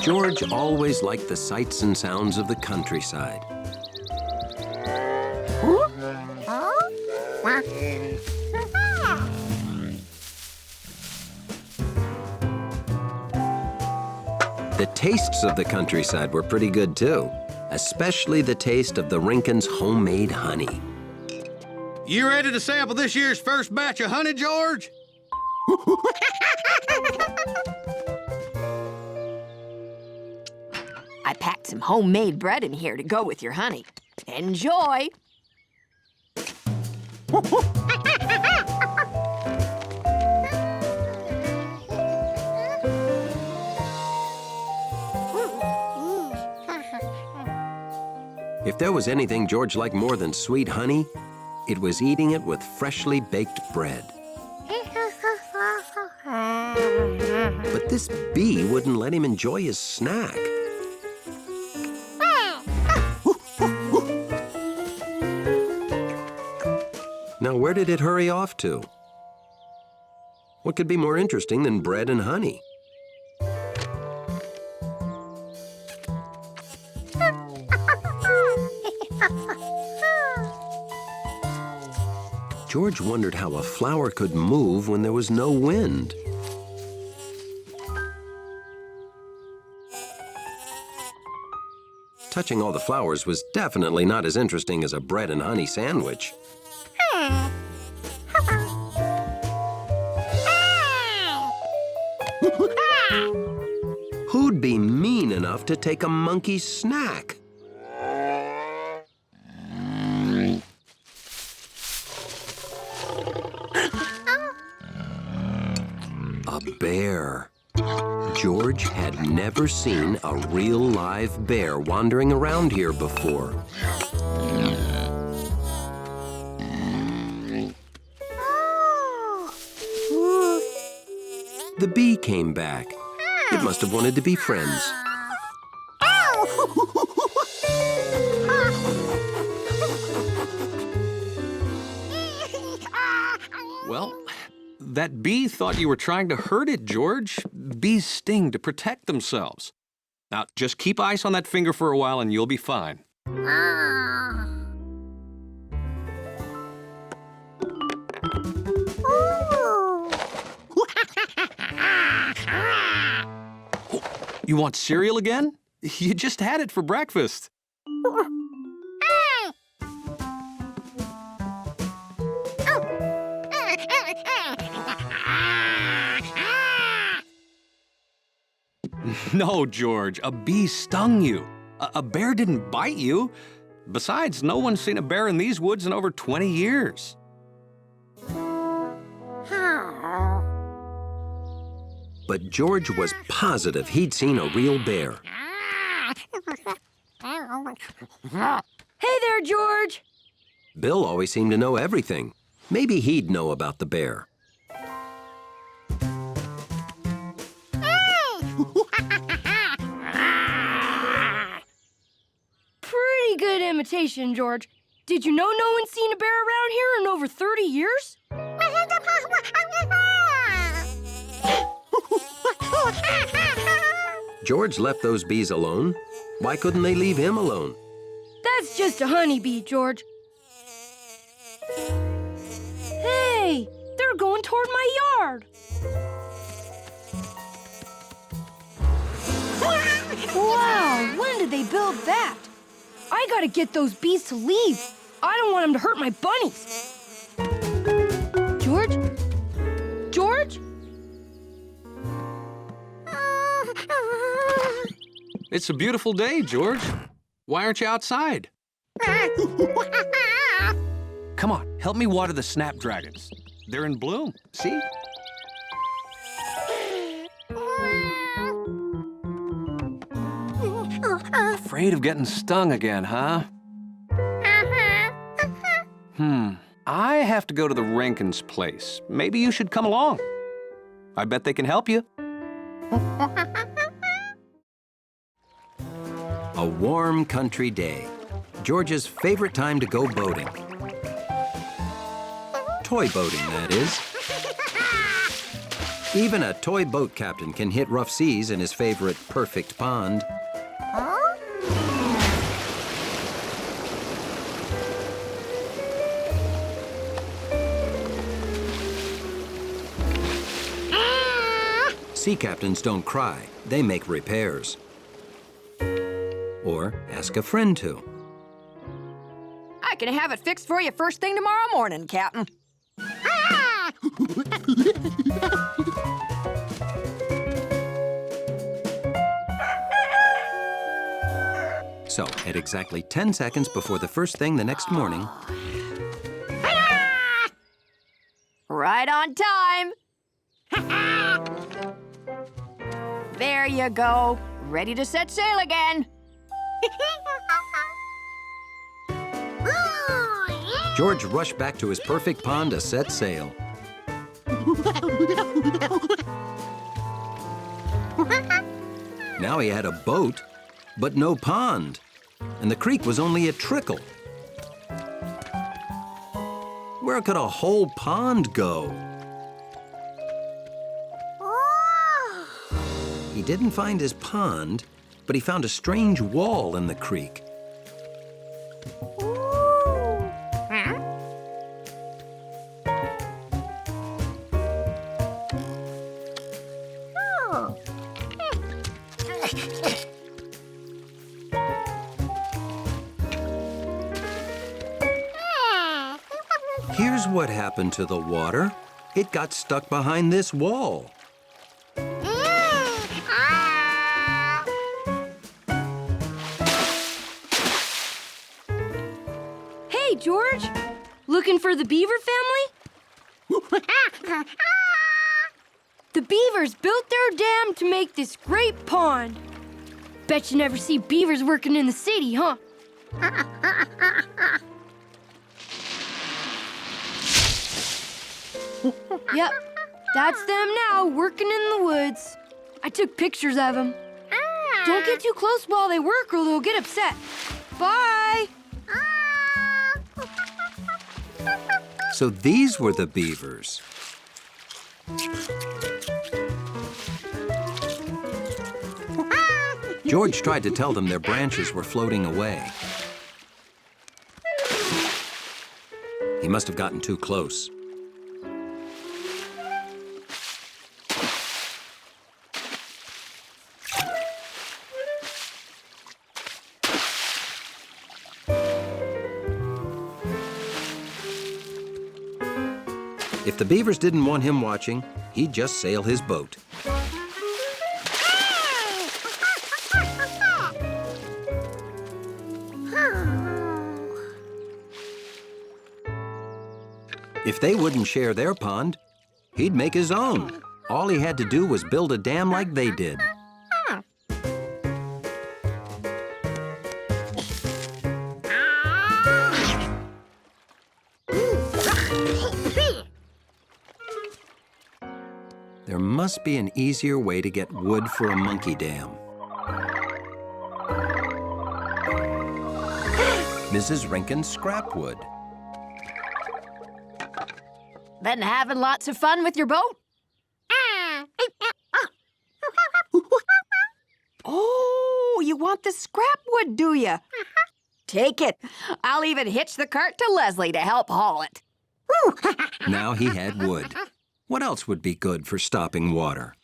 George always liked the sights and sounds of the countryside. The tastes of the countryside were pretty good too, especially the taste of the Rinkins' homemade honey. You ready to sample this year's first batch of honey, George? I packed some homemade bread in here to go with your honey. Enjoy! If there was anything George liked more than sweet honey, it was eating it with freshly baked bread. But this bee wouldn't let him enjoy his snack. Now, where did it hurry off to? What could be more interesting than bread and honey? George wondered how a flower could move when there was no wind. Touching all the flowers was definitely not as interesting as a bread and honey sandwich. Who'd be mean enough to take a monkey's snack? A bear. George had never seen a real live bear wandering around here before. The bee came back. It must have wanted to be friends. Well, that bee thought you were trying to hurt it, George. Bees sting to protect themselves. Now, just keep ice on that finger for a while and you'll be fine. You want cereal again? You just had it for breakfast. No, George, a bee stung you. A bear didn't bite you. Besides, no one's seen a bear in these woods in over 20 years. But George was positive he'd seen a real bear. Hey there, George! Bill always seemed to know everything. Maybe he'd know about the bear. Pretty good imitation, George. Did you know no one's seen a bear around here in over 30 years? George left those bees alone. Why couldn't they leave him alone? That's just a honeybee, George. Hey, they're going toward my yard. Wow, when did they build that? I gotta get those bees to leave. I don't want them to hurt my bunnies. George? George? It's a beautiful day, George. Why aren't you outside? Come on, help me water the snapdragons. They're in bloom, see? Afraid of getting stung again, huh? I have to go to the Rankins' place. Maybe you should come along. I bet they can help you. A warm country day. George's favorite time to go boating. Toy boating, that is. Even a toy boat captain can hit rough seas in his favorite perfect pond. Sea captains don't cry, they make repairs. Or ask a friend to. I can have it fixed for you first thing tomorrow morning, Captain. So, at exactly 10 seconds before the first thing the next morning, Right on time. There you go. Ready to set sail again. George rushed back to his perfect pond to set sail. Now he had a boat, but no pond, and the creek was only a trickle. Where could a whole pond go? He didn't find his pond, but he found a strange wall in the creek. Here's what happened to the water. It got stuck behind this wall. Hey, George! Looking for the beaver family? The beavers built their dam to make this great pond. Bet you never see beavers working in the city, huh? Yep, that's them now, working in the woods. I took pictures of them. Don't get too close while they work or they'll get upset. Bye! So these were the beavers. George tried to tell them their branches were floating away. He must have gotten too close. If the beavers didn't want him watching, he'd just sail his boat. If they wouldn't share their pond, he'd make his own. All he had to do was build a dam like they did. There must be an easier way to get wood for a monkey dam. Mrs. Rinkin's scrap wood. Been having lots of fun with your boat? Oh, you want the scrap wood, do you? Take it. I'll even hitch the cart to Leslie to help haul it. Now he had wood. What else would be good for stopping water?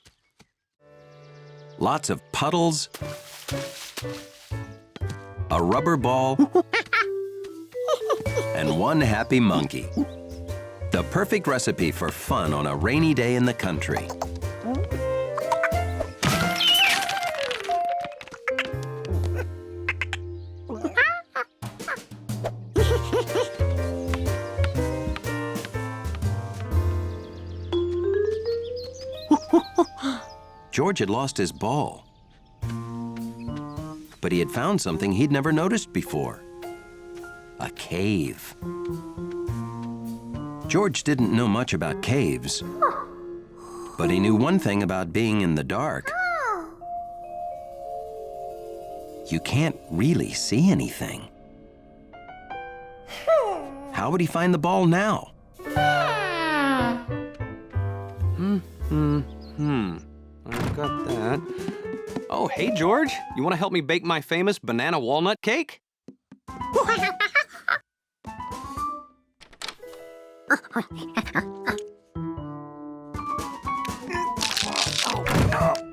Lots of puddles, a rubber ball, and one happy monkey. The perfect recipe for fun on a rainy day in the country. George had lost his ball, but he had found something he'd never noticed before. A cave. George didn't know much about caves, but he knew one thing about being in the dark. You can't really see anything. How would he find the ball now? got that. Oh, hey, George. You want to help me bake my famous banana walnut cake?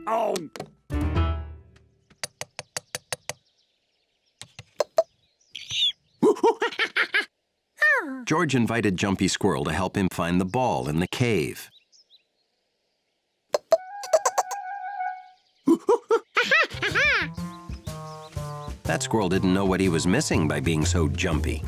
Oh. George invited Jumpy Squirrel to help him find the ball in the cave. That squirrel didn't know what he was missing by being so jumpy.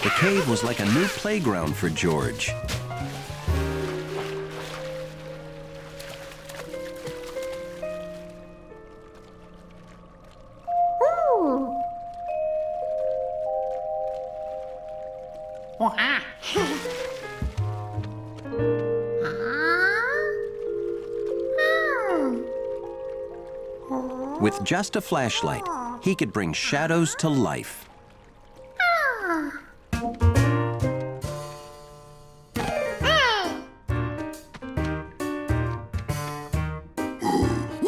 The cave was like a new playground for George. With just a flashlight, he could bring shadows to life.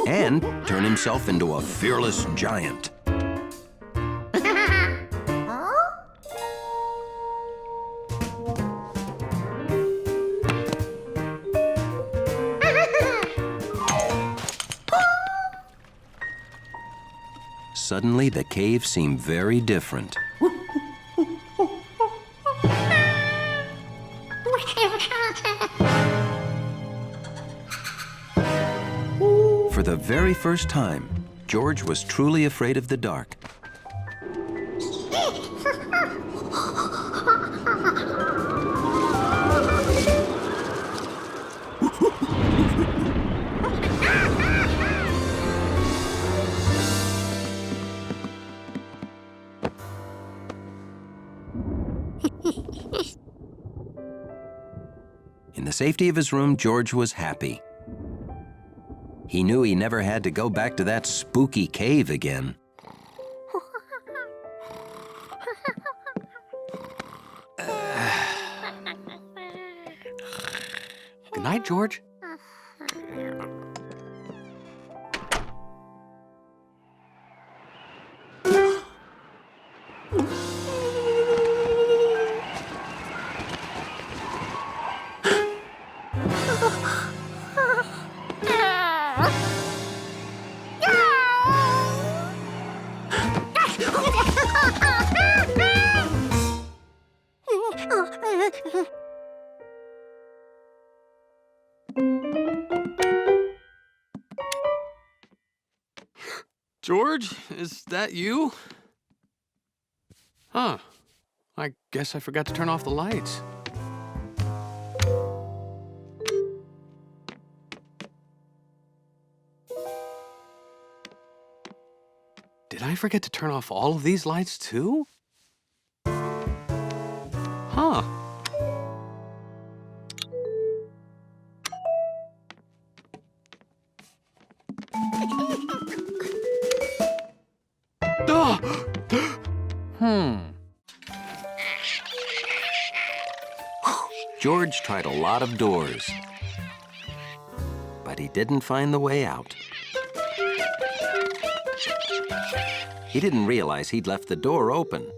And turn himself into a fearless giant. Suddenly, the cave seemed very different. For the very first time, George was truly afraid of the dark. In the safety of his room, George was happy. He knew he never had to go back to that spooky cave again. Good night, George. George, is that you? Huh. I guess I forgot to turn off the lights. Did I forget to turn off all of these lights too? Huh. George tried a lot of doors, but he didn't find the way out. He didn't realize he'd left the door open.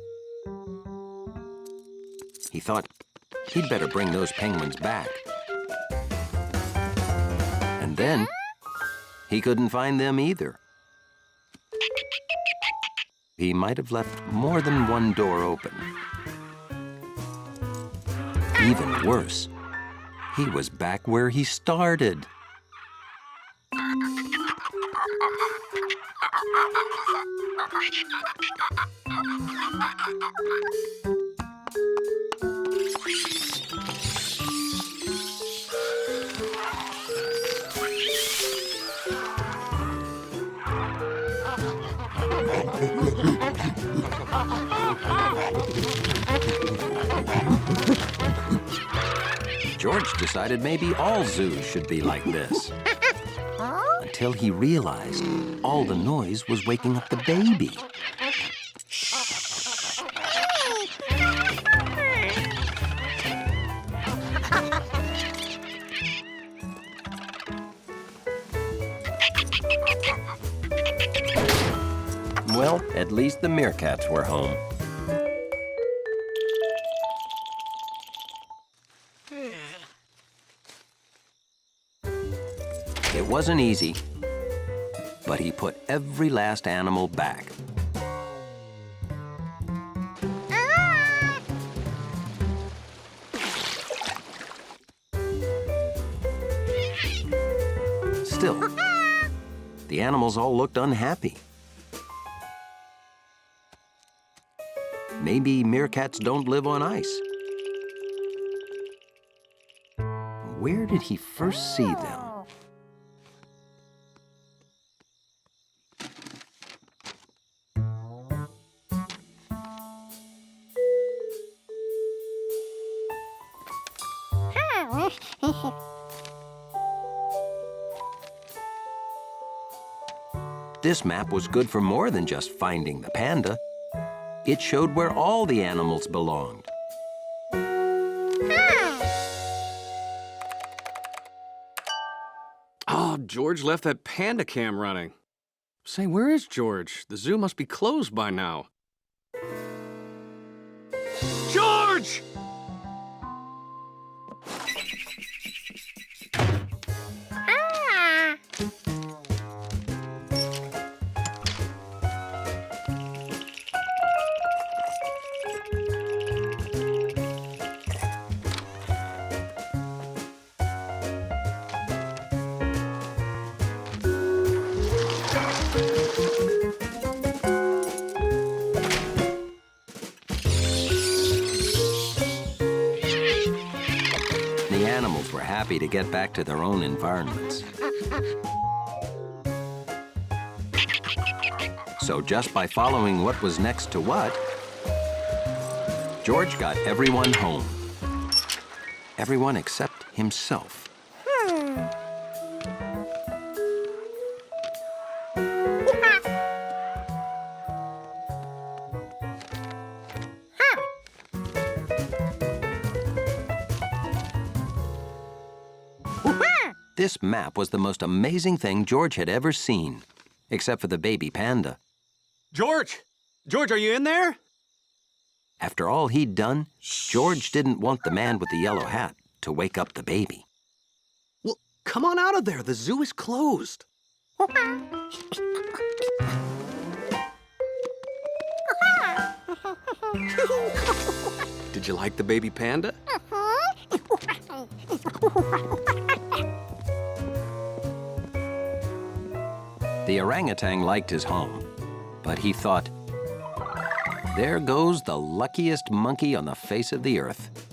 He thought he'd better bring those penguins back. And then he couldn't find them either. He might have left more than one door open. Even worse, he was back where he started. George decided maybe all zoos should be like this. Until he realized all the noise was waking up the baby. Well, at least the meerkats were home. It wasn't easy, but he put every last animal back. Still, the animals all looked unhappy. Maybe meerkats don't live on ice. Where did he first see them? This map was good for more than just finding the panda. It showed where all the animals belonged. Oh, George left that panda cam running. Say, where is George? The zoo must be closed by now. George! The animals were happy to get back to their own environments. So just by following what was next to what, George got everyone home. Everyone except himself. This map was the most amazing thing George had ever seen, except for the baby panda. George! George, are you in there? After all he'd done, George didn't want the man with the yellow hat to wake up the baby. Well, come on out of there. The zoo is closed. Did you like the baby panda? The orangutan liked his home, but he thought, there goes the luckiest monkey on the face of the earth.